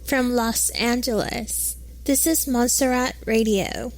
from Los Angeles. This is Montserrat Radio.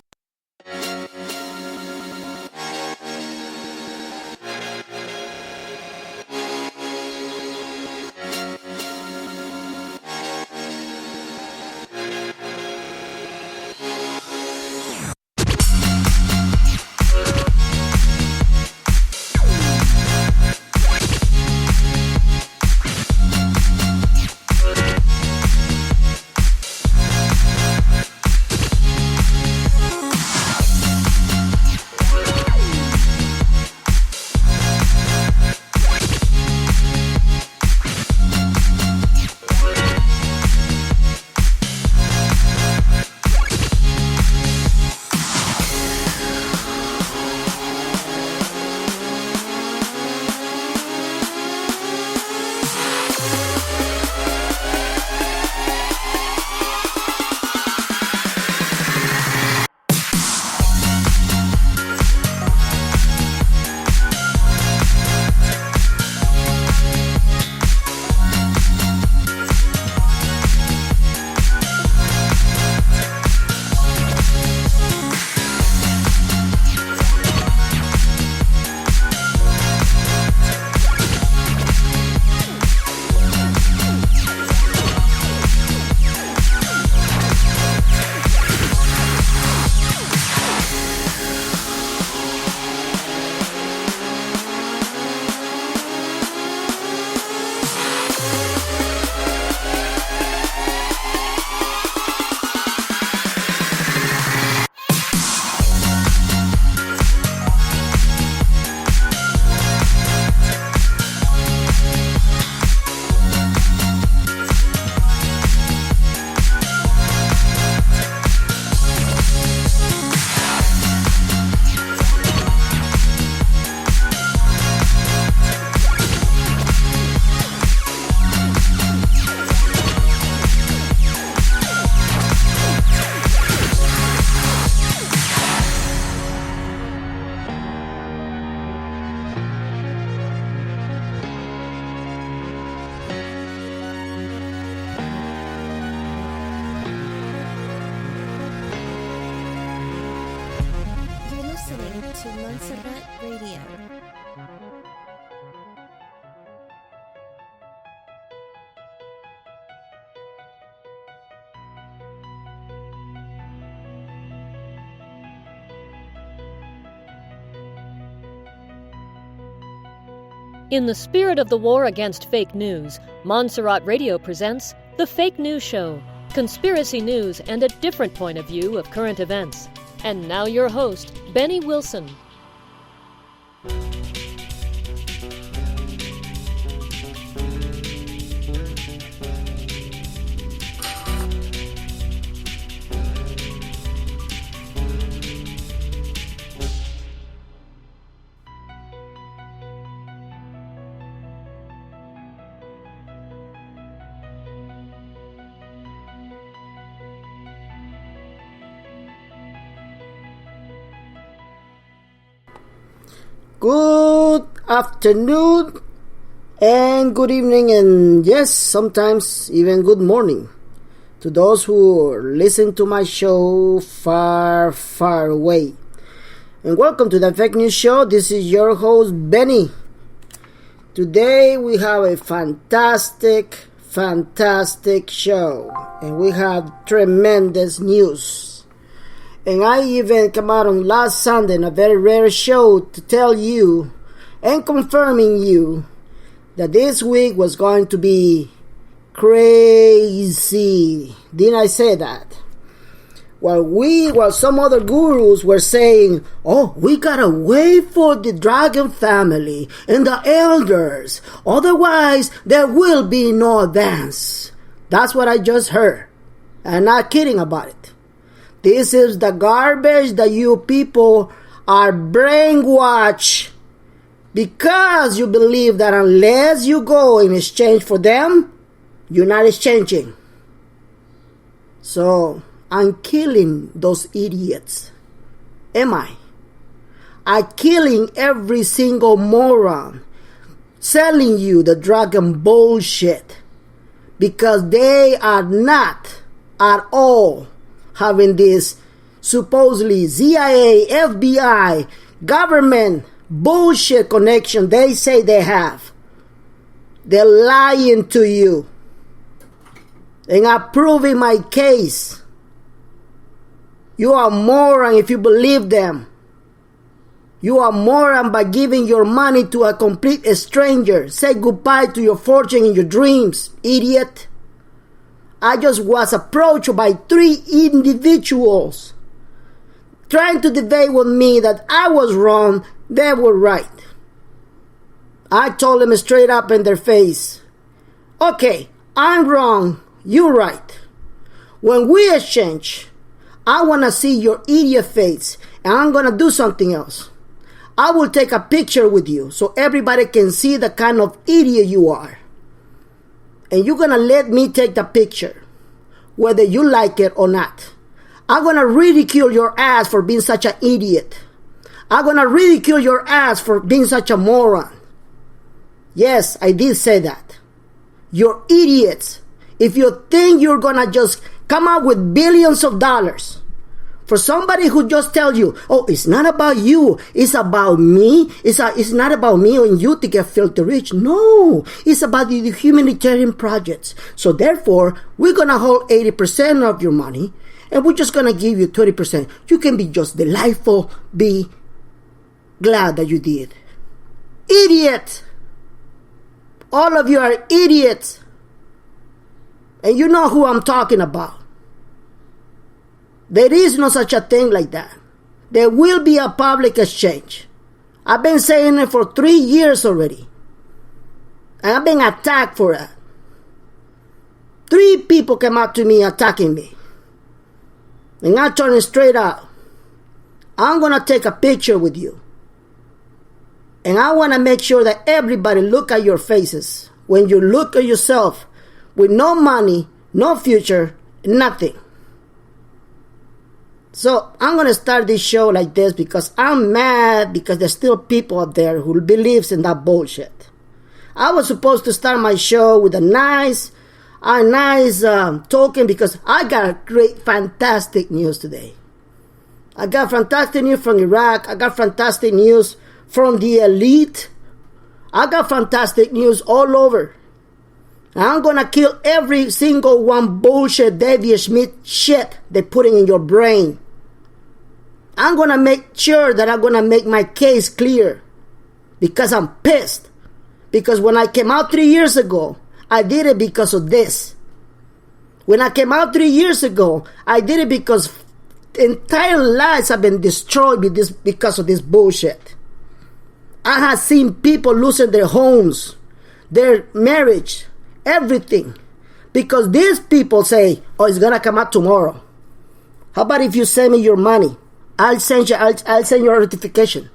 To Montserrat Radio. In the spirit of the war against fake news, Montserrat Radio presents The Fake News Show, conspiracy news and a different point of view of current events. And now your host, Benny Wilson. Good afternoon and good evening, and yes, sometimes even good morning to those who listen to my show far, far away. And welcome to the Fake News Show. This is your host, Benny. Today we have a fantastic show, and we have tremendous news. And I even came out on last Sunday in a very rare show to tell you and confirming you that this week was going to be crazy. Didn't I say that? While some other gurus were saying, oh, we gotta wait for the dragon family and the elders, otherwise there will be no advance. That's what I just heard. I'm not kidding about it. This is the garbage that you people are brainwashed because you believe that unless you go in exchange for them, you're not exchanging. So, I'm killing those idiots. Am I? I'm killing every single moron selling you the dragon bullshit. because they are not at all having this supposedly CIA, FBI, government bullshit connection they say they have. They're lying to you. And I'm proving my case. You are a moron if you believe them. You are a moron by giving your money to a complete stranger. Say goodbye to your fortune and your dreams, idiot. I just was approached by 3 individuals trying to debate with me that I was wrong, they were right. I told them straight up in their face, okay, I'm wrong, you're right. When we exchange, I want to see your idiot face, and I'm going to do something else. I will take a picture with you so everybody can see the kind of idiot you are. And you're going to let me take the picture, whether you like it or not. I'm going to ridicule your ass for being such an idiot. I'm going to ridicule your ass for being such a moron. Yes, I did say that. You're idiots. If you think you're going to just come up with billions of dollars for somebody who just tells you, oh, it's not about you, it's about me. It's not about me and you to get filthy rich. No, it's about the humanitarian projects. So therefore, we're going to hold 80% of your money and we're just going to give you 20%. You can be just delightful, be glad that you did. Idiot! All of you are idiots. And you know who I'm talking about. There is no such a thing like that. There will be a public exchange. I've been saying it for 3 years already. And I've been attacked for that. 3 people came up to me attacking me. And I told them straight out, I'm going to take a picture with you. And I want to make sure that everybody look at your faces. When you look at yourself with no money, no future, nothing. So I'm going to start this show like this because I'm mad because there's still people out there who believes in that bullshit. I was supposed to start my show with a nice token because I got fantastic news today. I got fantastic news from Iraq. I got fantastic news from the elite. I got fantastic news all over. I'm going to kill every single one bullshit David Schmidt shit they're putting in your brain. I'm going to make sure that I'm going to make my case clear. Because I'm pissed. Because when I came out 3 years ago, I did it because of this. When I came out 3 years ago, I did it because entire lives have been destroyed because of this bullshit. I have seen people losing their homes, their marriage, everything. Because these people say, oh, it's going to come out tomorrow. How about if you send me your money? I'll send you a notification.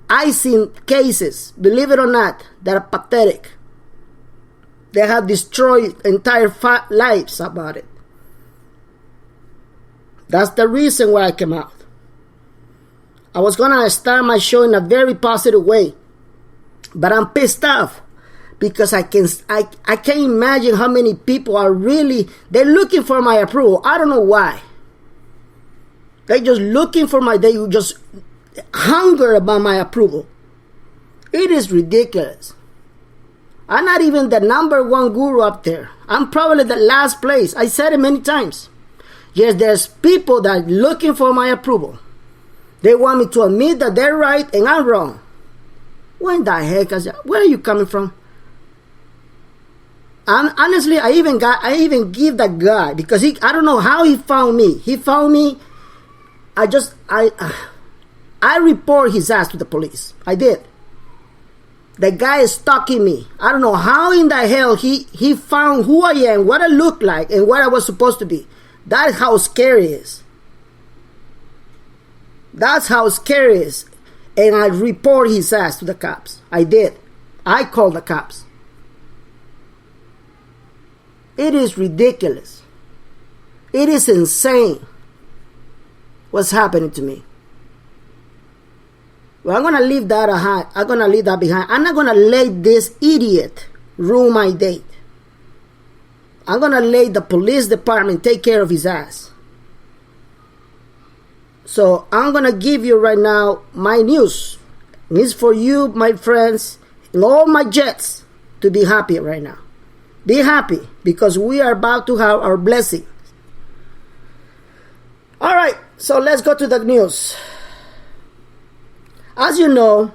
I've seen cases, believe it or not, that are pathetic. They have destroyed entire lives about it. That's the reason why I came out. I was going to start my show in a very positive way. But I'm pissed off. Because I can't imagine how many people are they're looking for my approval. I don't know why. They're just looking for they just hunger about my approval. It is ridiculous. I'm not even the number 1 guru up there. I'm probably the last place. I said it many times. Yes, there's people that are looking for my approval. They want me to admit that they're right and I'm wrong. When the heck where are you coming from? And honestly, I even give that guy because I don't know how he found me. He found me. I report his ass to the police. I did. The guy is stalking me. I don't know how in the hell he found who I am, what I look like, and what I was supposed to be. That's how scary it is. That's how scary it is. And I report his ass to the cops. I did. I called the cops. It is ridiculous. It is insane what's happening to me. Well, I'm going to leave that behind. I'm not going to let this idiot ruin my date. I'm going to let the police department take care of his ass. So I'm going to give you right now my news. It's for you, my friends, and all my Jets to be happy right now. Be happy because we are about to have our blessing. All right, so let's go to the news. As you know,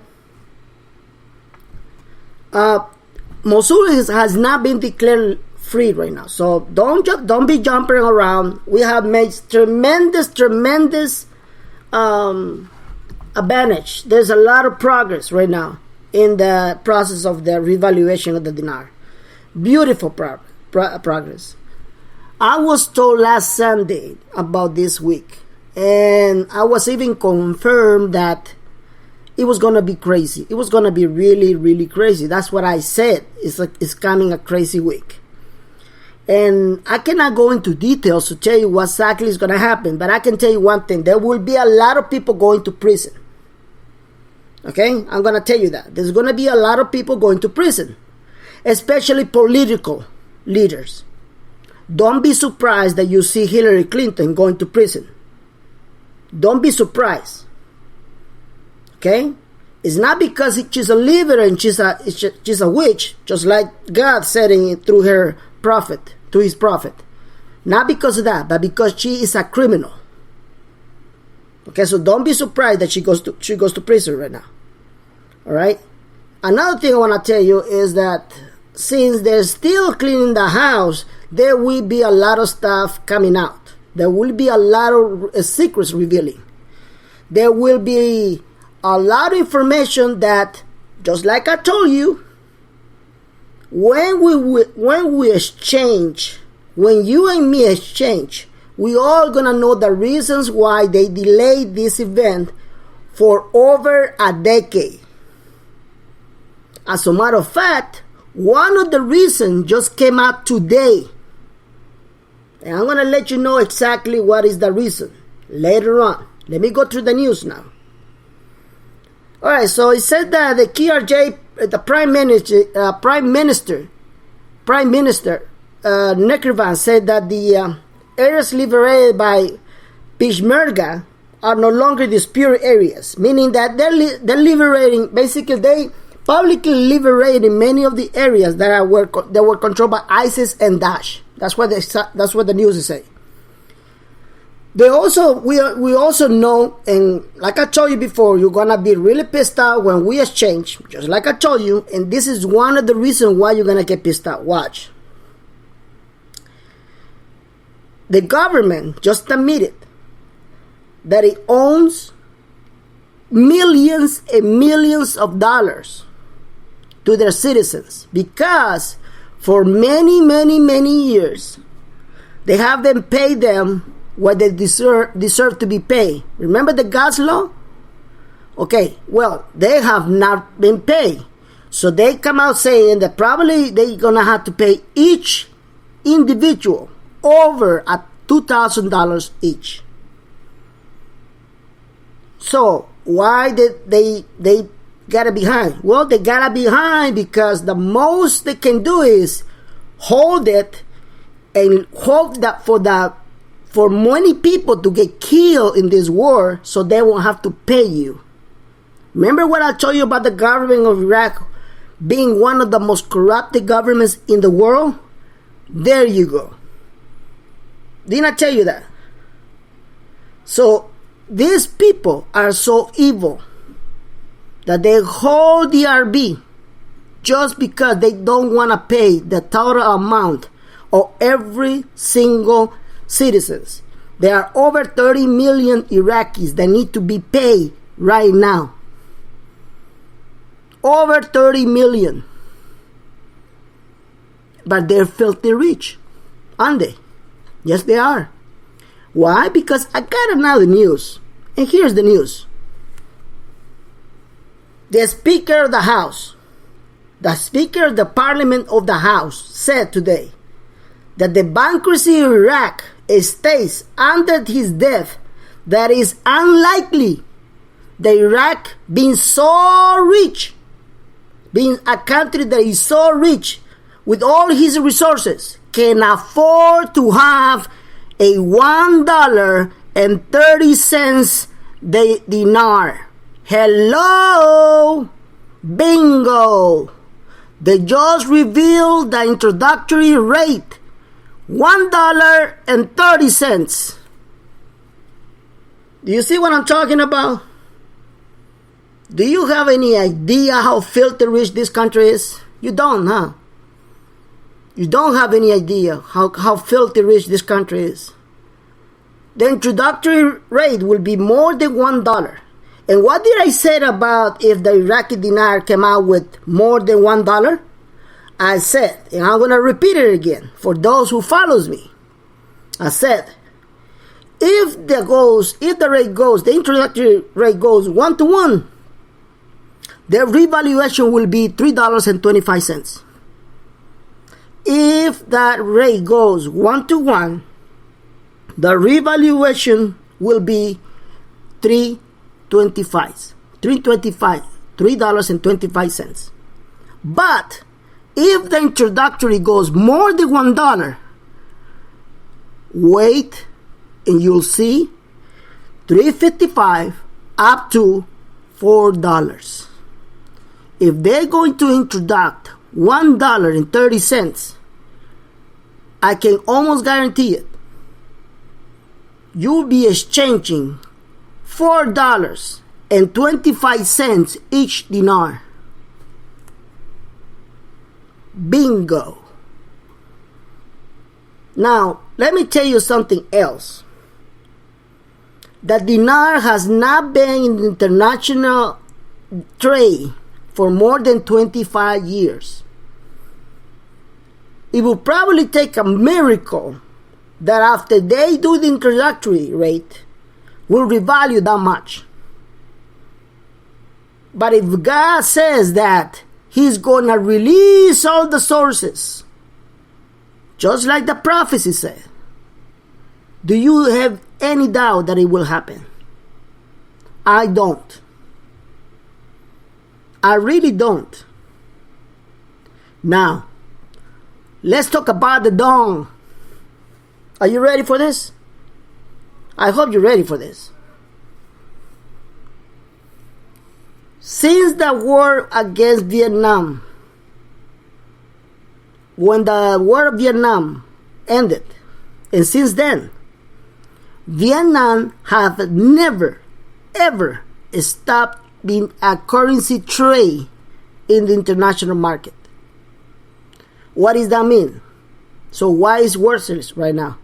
Mosul has not been declared free right now. So don't be jumping around. We have made tremendous advantage. There's a lot of progress right now in the process of the revaluation of the dinar. Beautiful progress. I was told last Sunday about this week, and I was even confirmed that it was going to be crazy. It was going to be really, really crazy. That's what I said. It's coming a crazy week. And I cannot go into details to tell you what exactly is going to happen, but I can tell you one thing. There will be a lot of people going to prison. Okay? I'm going to tell you that. There's going to be a lot of people going to prison, especially political leaders. Don't be surprised that you see Hillary Clinton going to prison. Don't be surprised. Okay? It's not because she's a leader and she's a witch, just like God said it through her prophet, to his prophet. Not because of that, but because she is a criminal. Okay, so don't be surprised that she goes to prison right now. All right? Another thing I want to tell you is that since they're still cleaning the house, there will be a lot of stuff coming out. There will be a lot of secrets revealing. There will be a lot of information that, just like I told you, when we exchange, when you and me exchange, we all gonna know the reasons why they delayed this event for over a decade. As a matter of fact, one of the reasons just came out today. And I'm gonna let you know exactly what is the reason later on. Let me go through the news now. Alright, so it said that the KRJ, the Prime Minister, Nekrivan said that the areas liberated by Peshmerga are no longer disputed areas, meaning that they're liberating, basically they publicly liberating many of the areas that were controlled by ISIS and Daesh. That's what the news is saying. We also know, and like I told you before, you're gonna be really pissed out when we exchange, just like I told you, and this is one of the reasons why you're gonna get pissed out. Watch. The government just admitted that it owns millions and millions of dollars to their citizens because for many years they haven't paid them what they deserve to be paid. Remember the gas law? Okay, well, they have not been paid. So they come out saying that probably they're going to have to pay each individual over at $2,000 each. So why did they got behind? Well, they got behind because the most they can do is hold it and hope that for many people to get killed in this war so they won't have to pay you. Remember what I told you about the government of Iraq being one of the most corrupted governments in the world? There you go. Didn't I tell you that? So these people are so evil that they hold the RB just because they don't want to pay the total amount of every single citizens. There are over 30 million Iraqis that need to be paid right now. Over 30 million. But they're filthy rich, aren't they? Yes, they are. Why? Because I got another news. And here's the news. The Speaker of the House, the Speaker of the Parliament of the House said today that the bankruptcy of Iraq states under his death that is unlikely that Iraq being so rich, being a country that is so rich with all his resources, can afford to have a $1.30 dinar. Hello! Bingo! They just revealed the introductory rate. $1.30. Do you see what I'm talking about? Do you have any idea how filthy rich this country is? You don't, huh? You don't have any idea how filthy rich this country is. The introductory rate will be more than $1. And what did I say about if the Iraqi dinar came out with more than $1? I said, and I'm going to repeat it again for those who follows me. I said, if the introductory rate goes 1-to-1, the revaluation will be $3.25. If that rate goes 1-to-1, the revaluation will be $3.25. But if the introductory goes more than $1, wait and you'll see $3.55 up to $4. If they're going to introduce $1.30, I can almost guarantee it. You'll be exchanging $4.25 each dinar. Bingo. Now, let me tell you something else. The dinar has not been in international trade for more than 25 years. It will probably take a miracle that after they do the introductory rate, will revalue that much. But if God says that He's going to release all the sources, just like the prophecy said, do you have any doubt that it will happen? I don't. I really don't. Now, let's talk about the dawn. Are you ready for this? I hope you're ready for this. Since the war against Vietnam, when the war of Vietnam ended, and since then, Vietnam have never, ever stopped being a currency trade in the international market. What does that mean? So why is it worthless right now?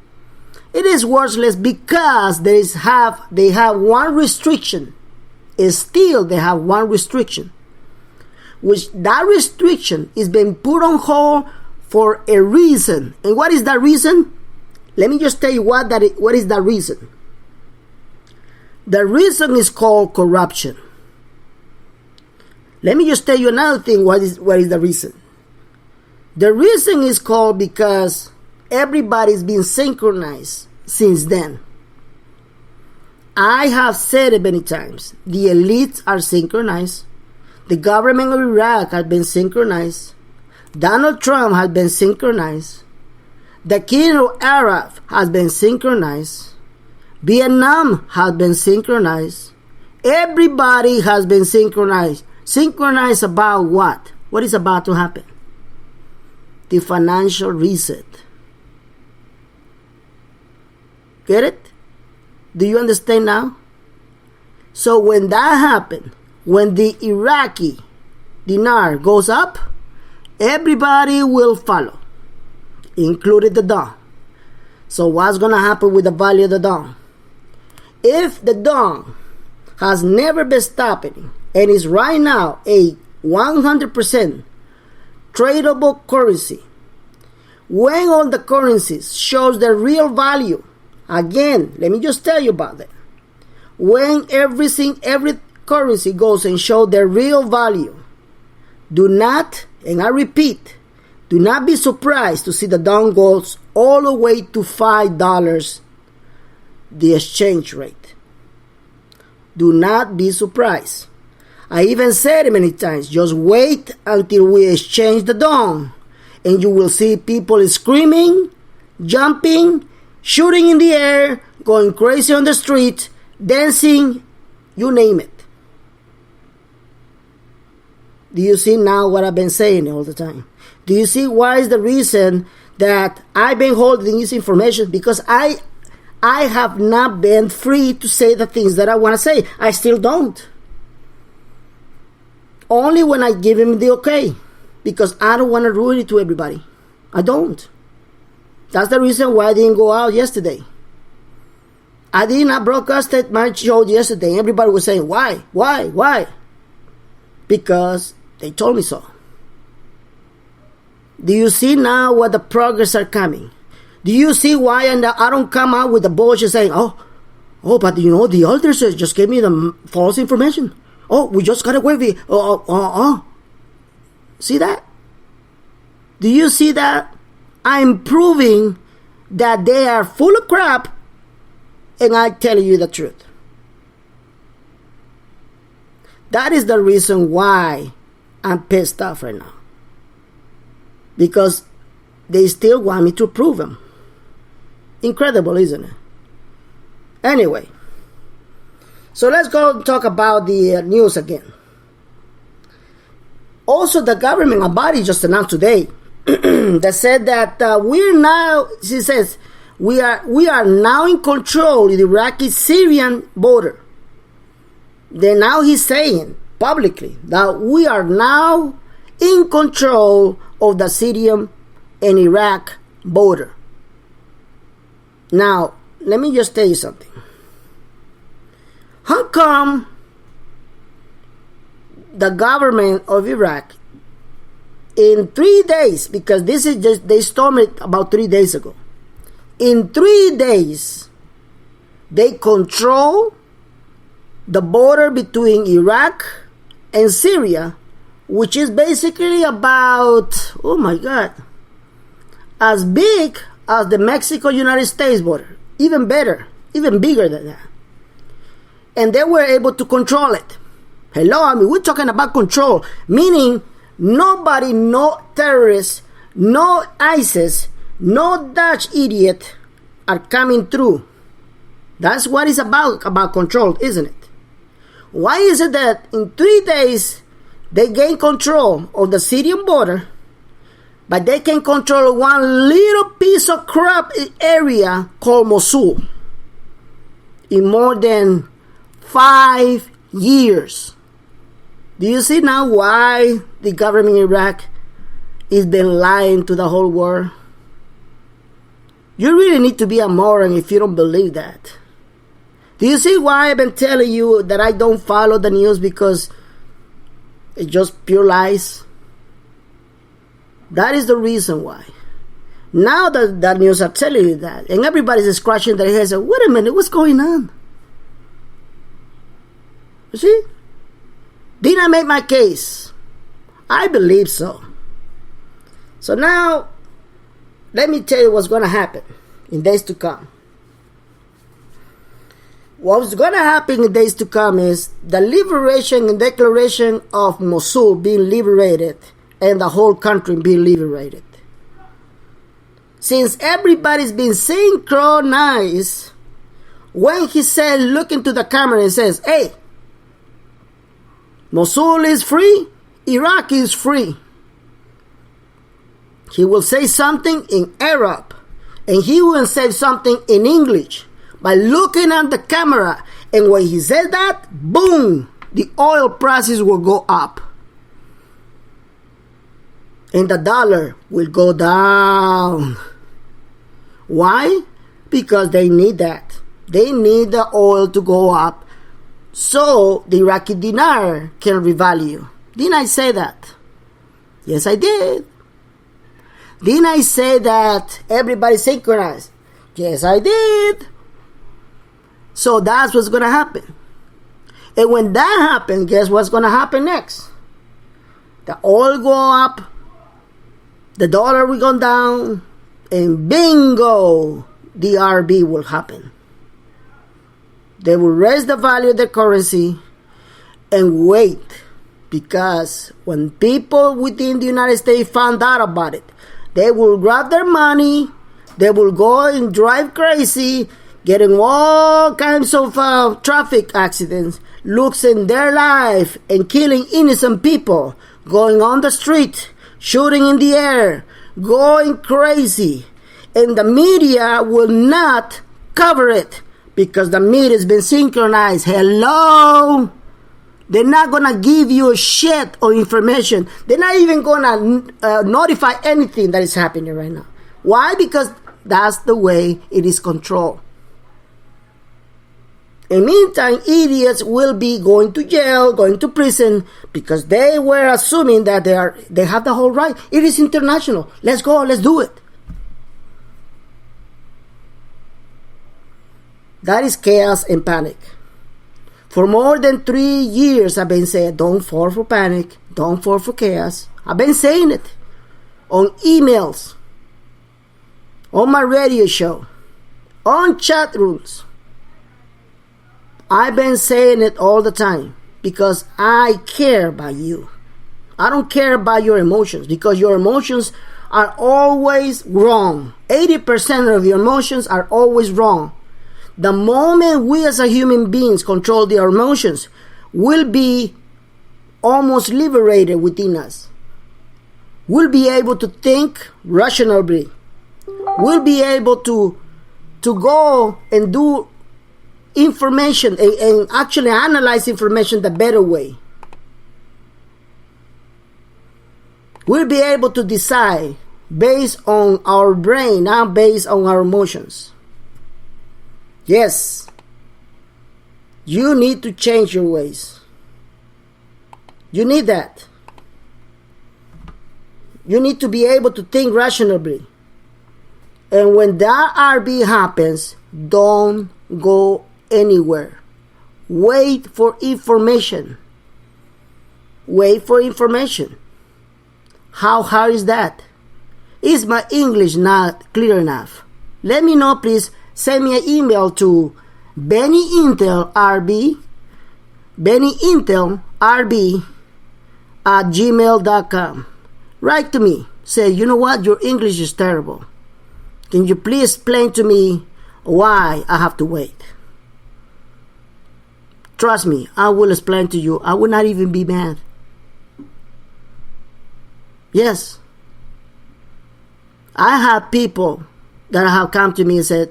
It is worthless because they have one restriction. Still, they have one restriction, which that restriction is being put on hold for a reason. And what is that reason? Let me just tell you what is that reason. The reason is called corruption. Let me just tell you another thing. What is the reason? The reason is called because everybody's been synchronized since then. I have said it many times. The elites are synchronized. The government of Iraq has been synchronized. Donald Trump has been synchronized. The King of Arab has been synchronized. Vietnam has been synchronized. Everybody has been synchronized. Synchronized about what? What is about to happen? The financial reset. Get it? Do you understand now? So when that happened, when the Iraqi dinar goes up, everybody will follow, including the dong. So what's going to happen with the value of the dong? If the dong has never been stopping and is right now a 100% tradable currency, when all the currencies shows their real value, again, let me just tell you about that. When every currency goes and shows their real value, do not, and I repeat, do not be surprised to see the dong goes all the way to $5, the exchange rate. Do not be surprised. I even said it many times, just wait until we exchange the dong. and you will see people screaming, jumping, shooting in the air, going crazy on the street, dancing, you name it. Do you see now what I've been saying all the time? Do you see why is the reason that I've been holding this information? Because I have not been free to say the things that I want to say. I still don't. Only when I give him the okay. Because I don't want to ruin it to everybody. I don't. That's the reason why I didn't go out yesterday. I did not broadcast my show yesterday. Everybody was saying, why? Because they told me so. Do you see now what the progress are coming? Do you see why I don't come out with the bullshit saying, oh, but the elders just gave me the false information. Oh, we just got away with it. See that? Do you see that? I'm proving that they are full of crap, and I tell you the truth. That is the reason why I'm pissed off right now. Because they still want me to prove them. Incredible, isn't it? Anyway, so let's go and talk about the news again. Also, the government body just announced today that said that she says, we are now in control of the Iraqi-Syrian border. Then now he's saying publicly that we are now in control of the Syrian and Iraq border. Now, let me just tell you something. How come the government of Iraq in 3 days, because this is just, they stormed it about 3 days ago. In 3 days, they control the border between Iraq and Syria, which is basically about, oh my God, as big as the Mexico-United States border. Even better, even bigger than that. And they were able to control it. Hello, I mean, we're talking about control, meaning nobody, no terrorists, no ISIS, no Dutch idiot are coming through. That's what it's about control, isn't it? Why is it that in 3 days they gain control of the Syrian border, but they can control one little piece of crap area called Mosul in more than 5 years? Do you see now why the government in Iraq has been lying to the whole world? You really need to be a moron if you don't believe that. Do you see why I've been telling you that I don't follow the news, because it's just pure lies? That is the reason why. Now that the news are telling you that, and everybody's scratching their heads and, wait a minute, what's going on? You see? Did I make my case? I believe so. So now, let me tell you what's going to happen in days to come. What's going to happen in days to come is the liberation and declaration of Mosul being liberated and the whole country being liberated. Since everybody's been synchronized, when he said, look into the camera and says, hey, Mosul is free, Iraq is free. He will say something in Arab, and he will say something in English by looking at the camera. And when he said that, boom, the oil prices will go up. And the dollar will go down. Why? Because they need that. They need the oil to go up so the Iraqi dinar can revalue. Didn't I say that? Yes, I did. Didn't I say that everybody synchronized? Yes, I did. So that's what's going to happen. And when that happens, guess what's going to happen next? The oil go up, the dollar will go down, and bingo, the RB will happen. They will raise the value of the currency and wait, because when people within the United States found out about it, They will grab their money. They will go and drive crazy, getting all kinds of traffic accidents, losing their life and killing innocent people, going on the street, shooting in the air, going crazy. And the media will not cover it because the media has been synchronized. Hello? They're not going to give you a shit of information. They're not even going to notify anything that is happening right now. Why? Because that's the way it is controlled. In the meantime, idiots will be going to jail, going to prison, because they were assuming that they have the whole right. It is international. Let's go, let's do it. That is chaos and panic. For more than 3 years, I've been saying, don't fall for panic, don't fall for chaos. I've been saying it on emails, on my radio show, on chat rooms. I've been saying it all the time because I care about you. I don't care about your emotions because your emotions are always wrong. 80% of your emotions are always wrong. The moment we as a human beings control their emotions, we'll be almost liberated within us. We'll be able to think rationally. We'll be able to go and do information and actually analyze information the better way. We'll be able to decide based on our brain, not based on our emotions. Yes, you need to change your ways. You need that. You need to be able to think rationally. And when that RB happens, don't go anywhere. Wait for information. Wait for information. How hard is that? Is my English not clear enough? Let me know, please. Send me an email to BennyIntelRB @gmail.com. Write to me. Say, you know what? Your English is terrible. Can you please explain to me why I have to wait? Trust me, I will explain to you. I will not even be mad. Yes. I have people that have come to me and said,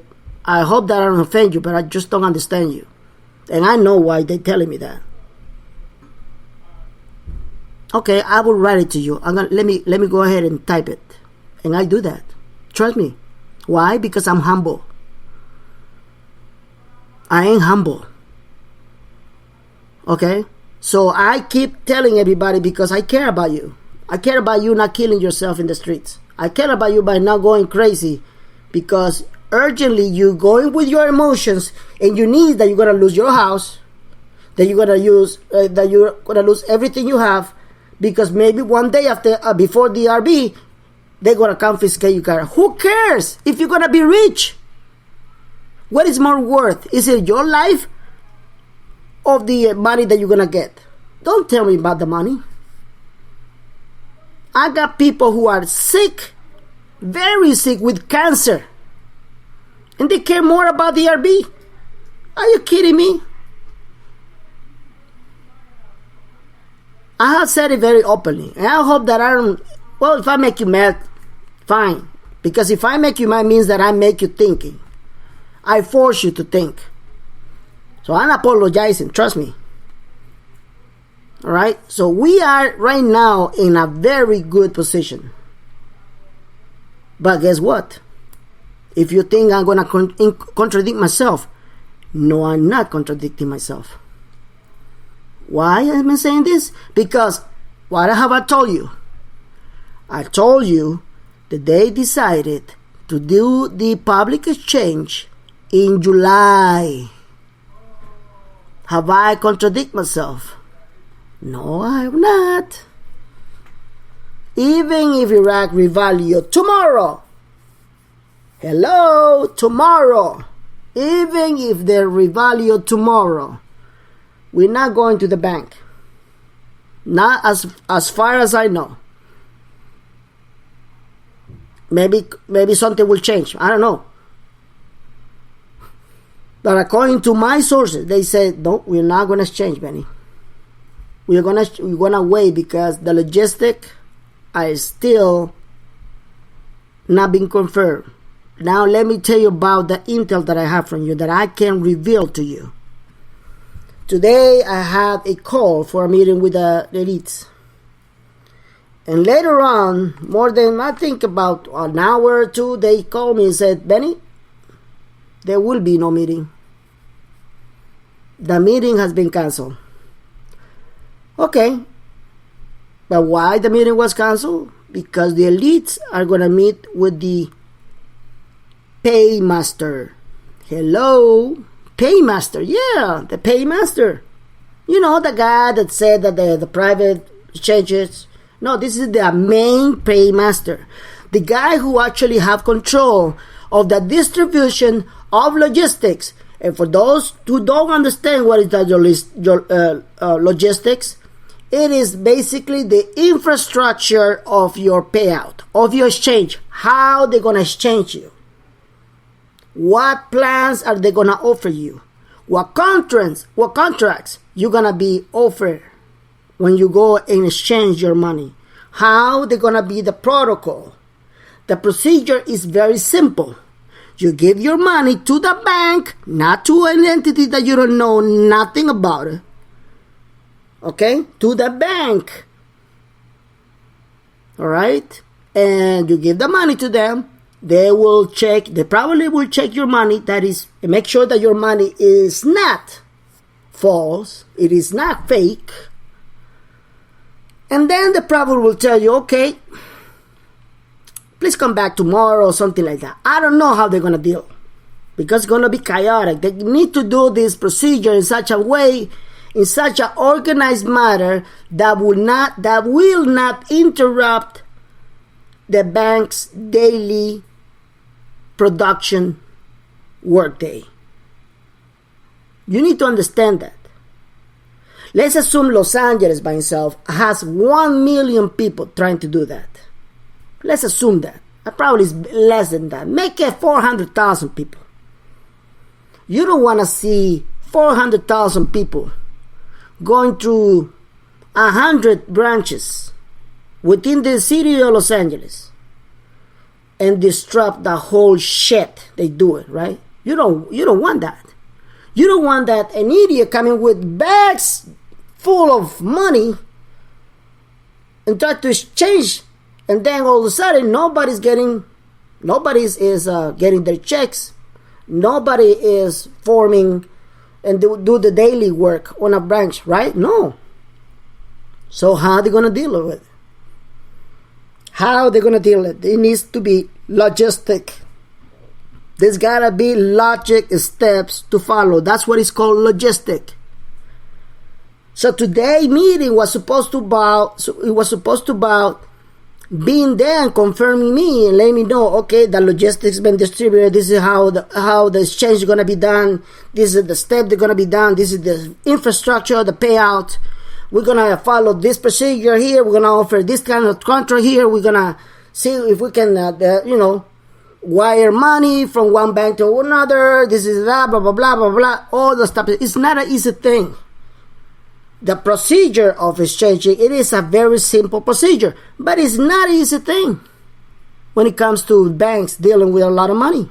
I hope that I don't offend you, but I just don't understand you. And I know why they're telling me that. Okay, I will write it to you. Let me go ahead and type it. And I do that. Trust me. Why? Because I'm humble. I ain't humble. Okay? So I keep telling everybody because I care about you. I care about you not killing yourself in the streets. I care about you by not going crazy because urgently you going with your emotions and you need that you're going to lose your house, that you're going to lose everything you have because maybe one day after before the RB, they're going to confiscate your car. Who cares if you're going to be rich? What is more worth? Is it your life or the money that you're going to get? Don't tell me about the money. I got people who are sick, very sick with cancer. And they care more about the RB. Are you kidding me? I have said it very openly. And I hope that I don't... Well, if I make you mad, fine. Because if I make you mad, means that I make you thinking. I force you to think. So I'm apologizing. Trust me. Alright? So we are right now in a very good position. But guess what? If you think I'm going to contradict myself, no, I'm not contradicting myself. Why am I saying this? Because what have I told you? I told you that they decided to do the public exchange in July. Have I contradicted myself? No, I have not. Even if Iraq revalue tomorrow, hello, tomorrow, even if they revalue tomorrow, we're not going to the bank. Not as far as I know. Maybe something will change. I don't know. But according to my sources, they said, no, we're not going to exchange, Benny. We're gonna wait because the logistics are still not being confirmed. Now let me tell you about the intel that I have from you that I can reveal to you. Today I had a call for a meeting with the elites. And later on, more than I think about an hour or two, they called me and said, Benny, there will be no meeting. The meeting has been canceled. Okay. But why the meeting was canceled? Because the elites are going to meet with the paymaster. Hello? Paymaster. Yeah, the paymaster. You know, the guy that said that the private exchanges. No, this is the main paymaster. The guy who actually have control of the distribution of logistics. And for those who don't understand what is the logistics, it is basically the infrastructure of your payout, of your exchange. How they're going to exchange you. What plans are they going to offer you? What contracts you're going to be offered when you go and exchange your money? How they're going to be the protocol? The procedure is very simple. You give your money to the bank, not to an entity that you don't know nothing about it. Okay? To the bank. Alright? And you give the money to them. They probably will check your money. That is, make sure that your money is not false. It is not fake. And then they probably will tell you, okay, please come back tomorrow or something like that. I don't know how they're going to deal. Because it's going to be chaotic. They need to do this procedure in such a way, in such an organized manner that will not interrupt the bank's daily production workday. You need to understand that. Let's assume Los Angeles by itself has 1 million people trying to do that. Let's assume that. Probably is less than that. Make it 400,000 people. You don't want to see 400,000 people going through 100 branches within the city of Los Angeles and disrupt the whole shit they do it, right? You don't want that. You don't want that an idiot coming with bags full of money and try to exchange, and then all of a sudden nobody is getting their checks. Nobody is forming and do the daily work on a branch, right? No. So how are they going to deal with it? How are they going to deal with it? It needs to be logistic. There's got to be logic steps to follow. That's what is called logistic. So today's meeting was supposed to about being there and confirming me and letting me know, okay, the logistics been distributed. This is how the exchange is going to be done. This is the step they're going to be done. This is the infrastructure, the payout. We're going to follow this procedure here. We're going to offer this kind of contract here. We're going to see if we can, wire money from one bank to another. This is that, blah, blah, blah, blah, blah. All the stuff. It's not an easy thing. The procedure of exchanging, it is a very simple procedure, but it's not an easy thing when it comes to banks dealing with a lot of money.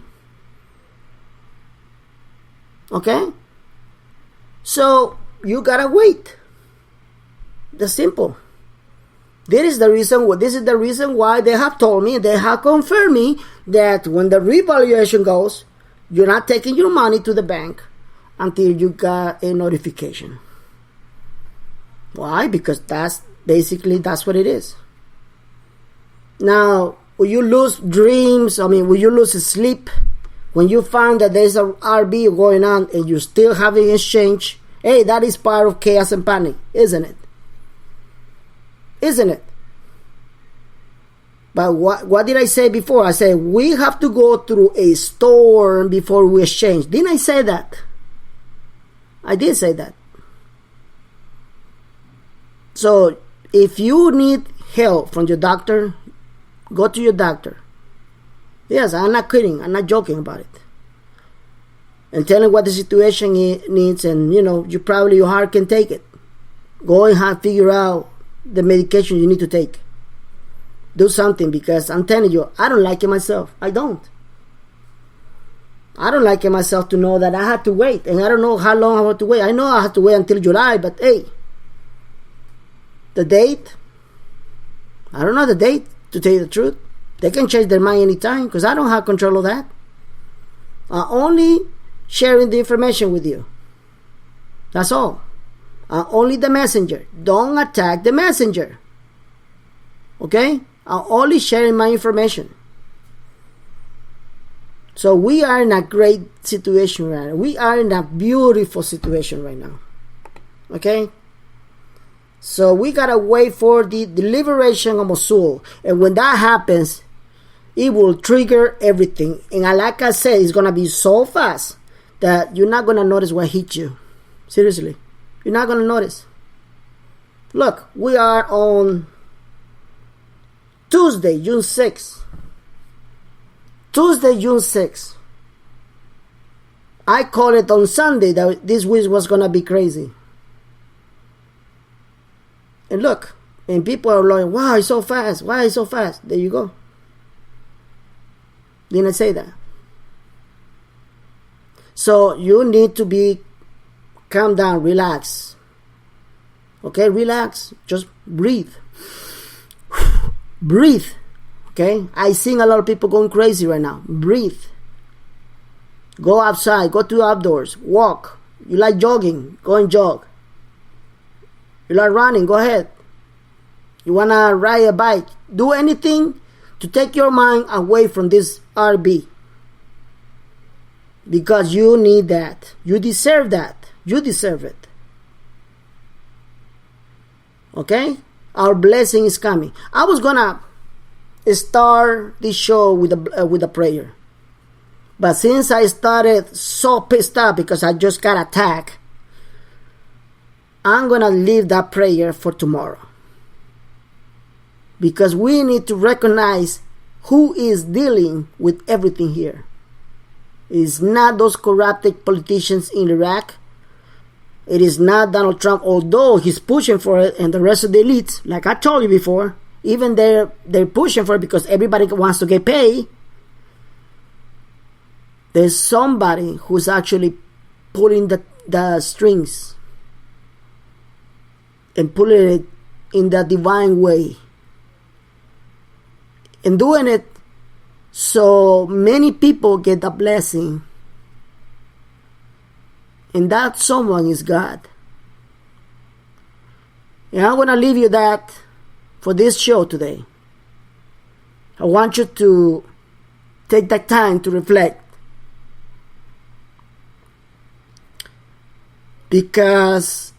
Okay? So, you gotta wait. That's simple. This is the reason why they have told me, they have confirmed me that when the revaluation goes, you're not taking your money to the bank until you got a notification. Why? Because that's what it is. Now, will you lose dreams? Will you lose sleep when you find that there's a RB going on and you're still having exchange? Hey, that is part of chaos and panic, isn't it? Isn't it? But what did I say before? I said we have to go through a storm before we exchange. Didn't I say that? I did say that. So if you need help from your doctor, go to your doctor. Yes, I'm not kidding. I'm not joking about it. And telling what the situation needs, and your heart can take it. Go and figure out the medication you need to take. Do something, because I'm telling you, I don't like it myself. I don't like it myself to know that I have to wait, and I don't know how long I have to wait. I know I have to wait until July, but hey, the date, I don't know the date, to tell you the truth. They can change their mind anytime, because I don't have control of that. I'm only sharing the information with you. That's all. I'm only the messenger. Don't attack the messenger. Okay? I'm only sharing my information. So we are in a great situation right now. We are in a beautiful situation right now. Okay? So we gotta wait for the liberation of Mosul. And when that happens, it will trigger everything. And like I said, it's gonna be so fast that you're not gonna notice what hit you. Seriously. You're not gonna notice. Look, we are on Tuesday, June 6th. Tuesday, June 6th. I called it on Sunday that this week was gonna be crazy. And look, and people are like, wow, it's so fast. Why it's so fast? There you go. Didn't I say that? So you need to be calm down, relax. Okay, relax. Just breathe. Breathe. Okay? I seen a lot of people going crazy right now. Breathe. Go outside. Go to outdoors. Walk. You like jogging? Go and jog. You like running? Go ahead. You want to ride a bike? Do anything to take your mind away from this RB. Because you need that. You deserve that. You deserve it. Okay? Our blessing is coming. I was gonna start this show with a prayer, but since I started so pissed up because I just got attacked, I'm gonna leave that prayer for tomorrow. Because we need to recognize who is dealing with everything here. It's not those corrupted politicians in Iraq. It is not Donald Trump, although he's pushing for it, and the rest of the elites, like I told you before, even they're pushing for it because everybody wants to get paid. There's somebody who's actually pulling the strings and pulling it in the divine way. And doing it so many people get the blessing. And that someone is God. And I'm going to leave you that for this show today. I want you to take that time to reflect. Because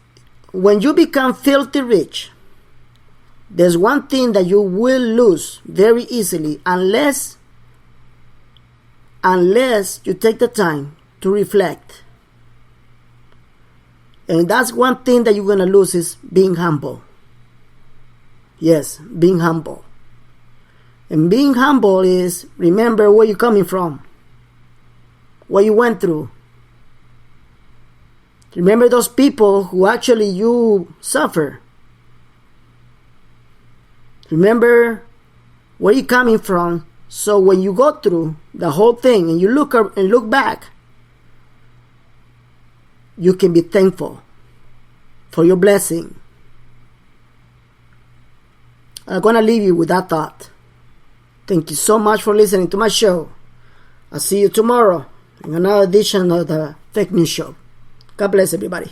when you become filthy rich, there's one thing that you will lose very easily unless you take the time to reflect. And that's one thing that you're going to lose is being humble. Yes, being humble. And being humble is remember where you're coming from, what you went through. Remember those people who actually you suffer. Remember where you're coming from, so when you go through the whole thing and you look up and look back, you can be thankful for your blessing. I'm going to leave you with that thought. Thank you so much for listening to my show. I'll see you tomorrow in another edition of the Fake News Show. God bless everybody.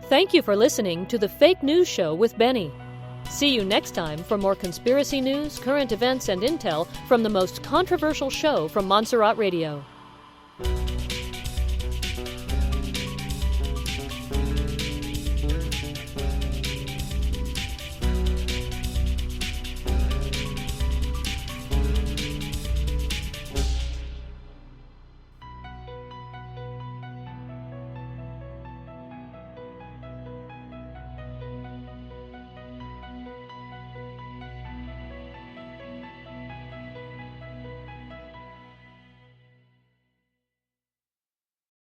Thank you for listening to the Fake News Show with Benny. See you next time for more conspiracy news, current events, and intel from the most controversial show from Montserrat Radio.